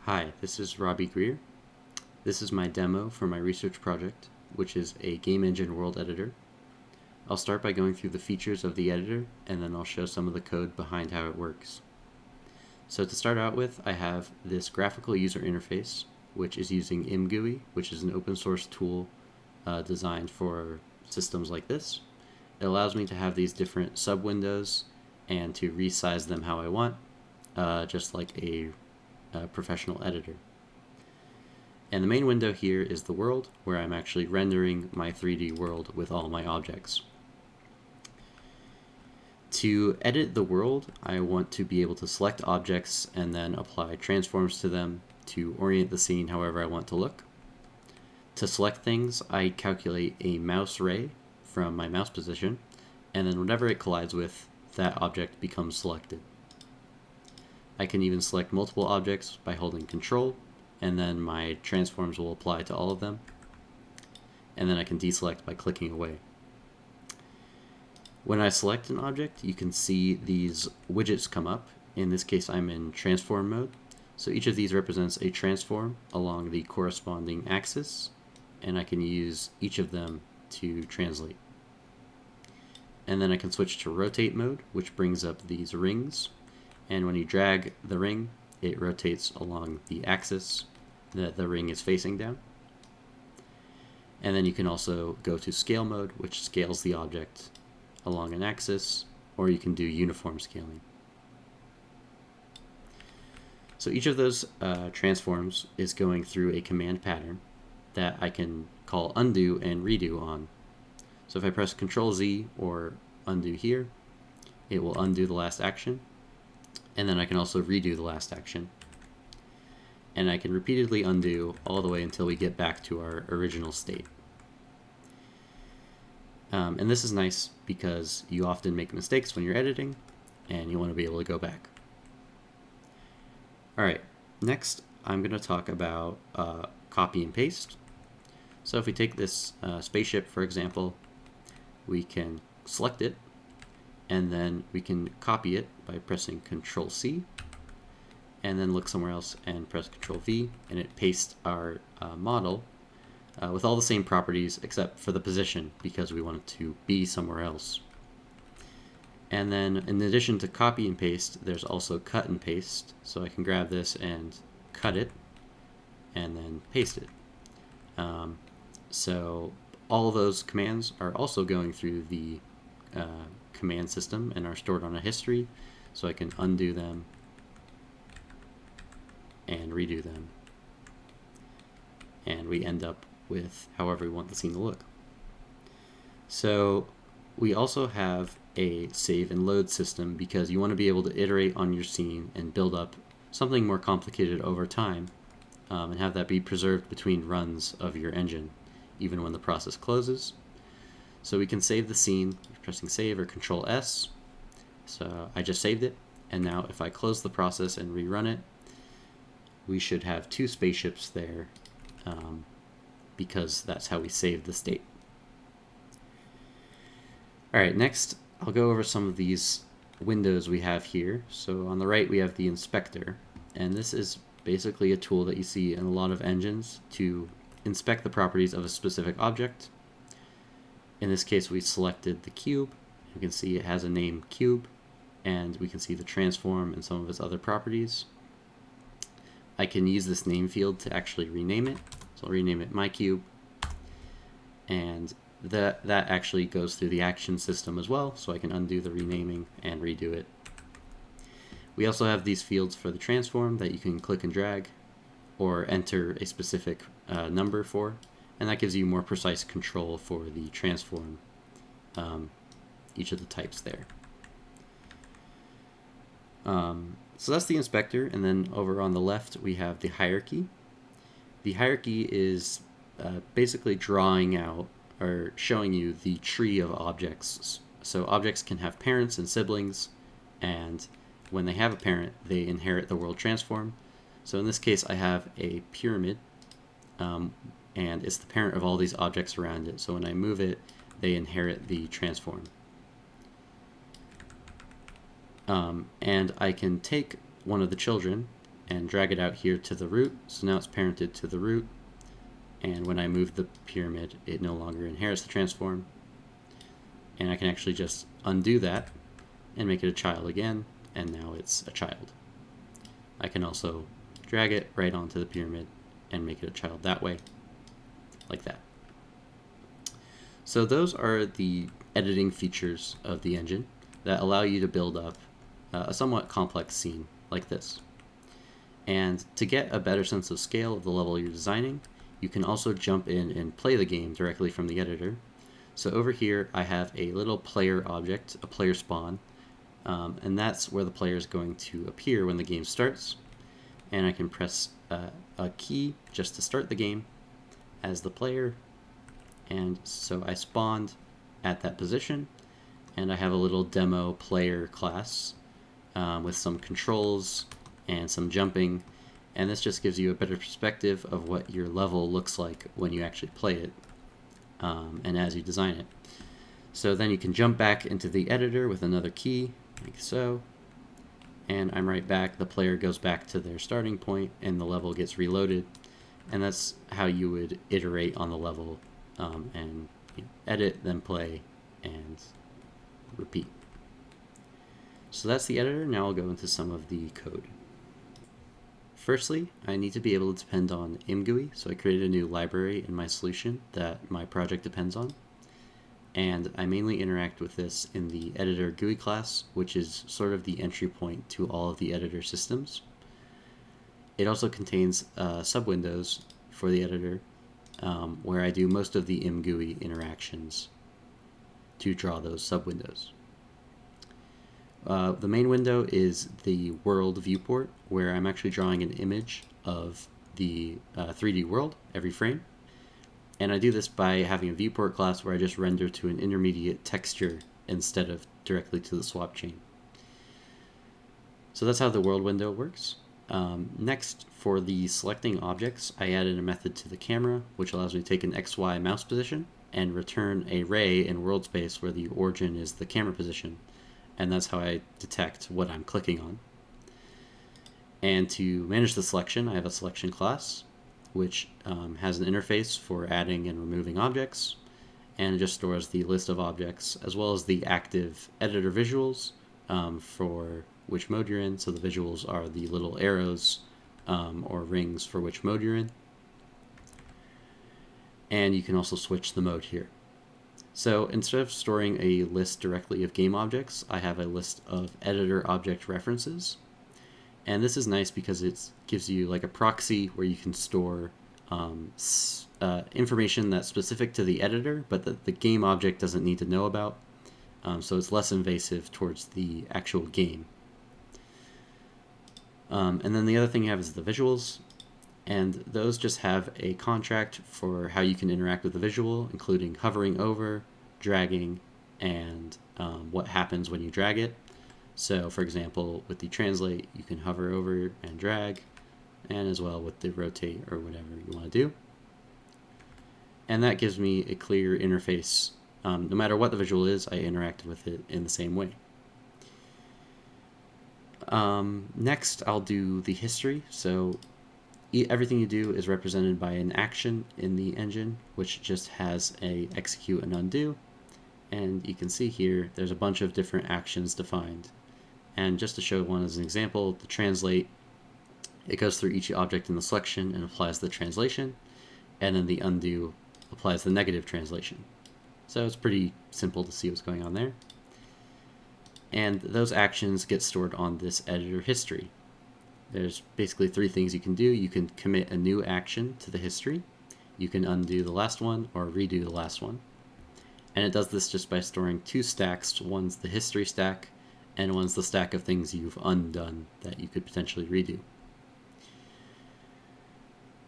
Hi, this is Robbie Greer. This is my demo for my research project, which is a game engine world editor. I'll start by going through the features of the editor, and then I'll show some of the code behind how it works. So to start out with, I have this graphical user interface, which is using ImGUI, which is an open source tool designed for systems like this. It allows me to have these different sub-windows and to resize them how I want, just like a professional editor. And the main window here is the world, where I'm actually rendering my 3D world with all my objects. To edit the world, I want to be able to select objects and then apply transforms to them to orient the scene however I want to look. To select things, I calculate a mouse ray from my mouse position, and then whatever it collides with, that object becomes selected. I can even select multiple objects by holding Control, and then my transforms will apply to all of them. And then I can deselect by clicking away. When I select an object, you can see these widgets come up. In this case, I'm in transform mode. So each of these represents a transform along the corresponding axis, and I can use each of them to translate. And then I can switch to rotate mode, which brings up these rings. And when you drag the ring, it rotates along the axis that the ring is facing down. And then you can also go to scale mode, which scales the object along an axis, or you can do uniform scaling. So each of those transforms is going through a command pattern that I can call undo and redo on. So if I press Ctrl Z or undo here, it will undo the last action, and then I can also redo the last action. And I can repeatedly undo all the way until we get back to our original state. And this is nice because you often make mistakes when you're editing, and you want to be able to go back. Alright, next I'm going to talk about copy and paste. So if we take this spaceship, for example, we can select it, and then we can copy it by pressing Ctrl C, and then look somewhere else and press Ctrl V, and it pastes our model with all the same properties except for the position, because we want it to be somewhere else. And then in addition to copy and paste, there's also cut and paste. So I can grab this and cut it and then paste it. So all of those commands are also going through the command system and are stored on a history, so I can undo them and redo them. And we end up with however we want the scene to look. So we also have a save and load system because you want to be able to iterate on your scene and build up something more complicated over time, and have that be preserved between runs of your engine, even when the process closes. So we can save the scene pressing save or Control S. So I just saved it, and now if I close the process and rerun it, we should have two spaceships there, because that's how we saved the state. Alright, next I'll go over some of these windows we have here. So on the right we have the inspector, and this is basically a tool that you see in a lot of engines to inspect the properties of a specific object. In this case we selected the cube. You can see it has a name cube, and we can see the transform and some of its other properties. I can use this name field to actually rename it. So I'll rename it my cube, and that actually goes through the action system as well, so I can undo the renaming and redo it. We also have these fields for the transform that you can click and drag or enter a specific number for, and that gives you more precise control for the transform, each of the types there. So that's the inspector, and then over on the left we have the hierarchy. The hierarchy is basically drawing out or showing you the tree of objects. So objects can have parents and siblings, and when they have a parent, they inherit the world transform. So in this case, I have a pyramid, and it's the parent of all these objects around it. So when I move it, they inherit the transform. And I can take one of the children and drag it out here to the root. So now it's parented to the root, and when I move the pyramid, it no longer inherits the transform. And I can actually just undo that and make it a child again, and now it's a child. I can also drag it right onto the pyramid and make it a child that way, like that. So those are the editing features of the engine that allow you to build up a somewhat complex scene like this. And to get a better sense of scale of the level you're designing, you can also jump in and play the game directly from the editor. So over here I have a little player object, a player spawn, and that's where the player is going to appear when the game starts. And I can press a key just to start the game as the player, and so I spawned at that position, and I have a little demo player class with some controls and some jumping, and this just gives you a better perspective of what your level looks like when you actually play it and as you design it. So then you can jump back into the editor with another key, like so, and I'm right back. The player goes back to their starting point and the level gets reloaded, and that's how you would iterate on the level and edit, then play, and repeat. So that's the editor. Now I'll go into some of the code. Firstly, I need to be able to depend on ImGUI, so I created a new library in my solution that my project depends on. And I mainly interact with this in the editor GUI class, which is sort of the entry point to all of the editor systems. It also contains subwindows for the editor, where I do most of the ImGUI interactions to draw those subwindows. The main window is the world viewport, where I'm actually drawing an image of the 3D world every frame. And I do this by having a viewport class where I just render to an intermediate texture instead of directly to the swap chain. So that's how the world window works. Next, for the selecting objects, I added a method to the camera, which allows me to take an XY mouse position and return a ray in world space where the origin is the camera position. And that's how I detect what I'm clicking on. And to manage the selection, I have a selection class, which has an interface for adding and removing objects, and it just stores the list of objects as well as the active editor visuals for which mode you're in. So the visuals are the little arrows or rings for which mode you're in. And you can also switch the mode here. So instead of storing a list directly of game objects, I have a list of editor object references. And this is nice because it gives you like a proxy where you can store information that's specific to the editor, but that the game object doesn't need to know about. So it's less invasive towards the actual game. And then the other thing you have is the visuals. And those just have a contract for how you can interact with the visual, including hovering over, dragging, and what happens when you drag it. So for example, with the translate, you can hover over and drag, and as well with the rotate or whatever you want to do. And that gives me a clear interface. No matter what the visual is, I interact with it in the same way. Next, I'll do the history. So everything you do is represented by an action in the engine, which just has a execute and undo. And you can see here, there's a bunch of different actions defined. And just to show one as an example, the translate, it goes through each object in the selection and applies the translation. And then the undo applies the negative translation. So it's pretty simple to see what's going on there. And those actions get stored on this editor history. There's basically three things you can do. You can commit a new action to the history, you can undo the last one, or redo the last one. And it does this just by storing two stacks. One's the history stack, and one's the stack of things you've undone that you could potentially redo.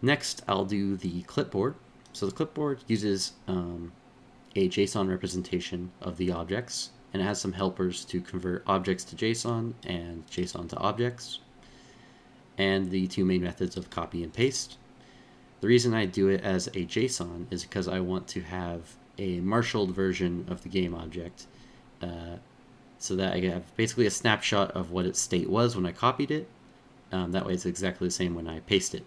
Next, I'll do the clipboard. So the clipboard uses a JSON representation of the objects, and it has some helpers to convert objects to JSON and JSON to objects, and the two main methods of copy and paste. The reason I do it as a JSON is because I want to have a marshaled version of the game object so that I have basically a snapshot of what its state was when I copied it, That way it's exactly the same when I paste it.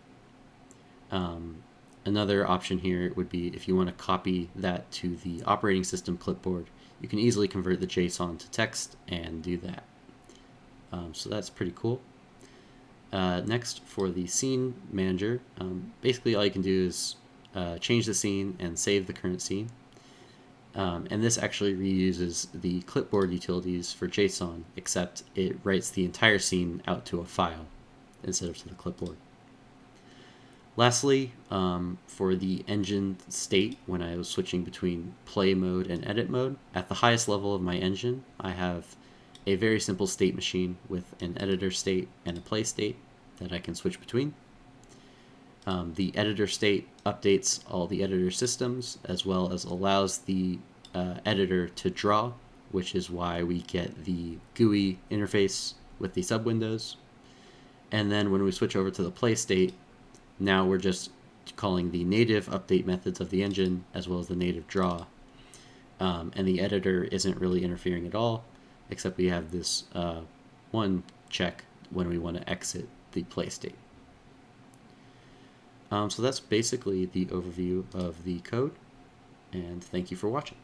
Another option here would be if you want to copy that to the operating system clipboard, you can easily convert the JSON to text and do that. So that's pretty cool. Next, for the scene manager, basically all you can do is change the scene and save the current scene. And this actually reuses the clipboard utilities for JSON, except it writes the entire scene out to a file instead of to the clipboard. Lastly, for the engine state, when I was switching between play mode and edit mode, at the highest level of my engine, I have a very simple state machine with an editor state and a play state that I can switch between. The editor state updates all the editor systems, as well as allows the editor to draw, which is why we get the GUI interface with the subwindows. And then when we switch over to the play state, now we're just calling the native update methods of the engine as well as the native draw. And the editor isn't really interfering at all, except we have this one check when we want to exit the play state. So that's basically the overview of the code, and thank you for watching.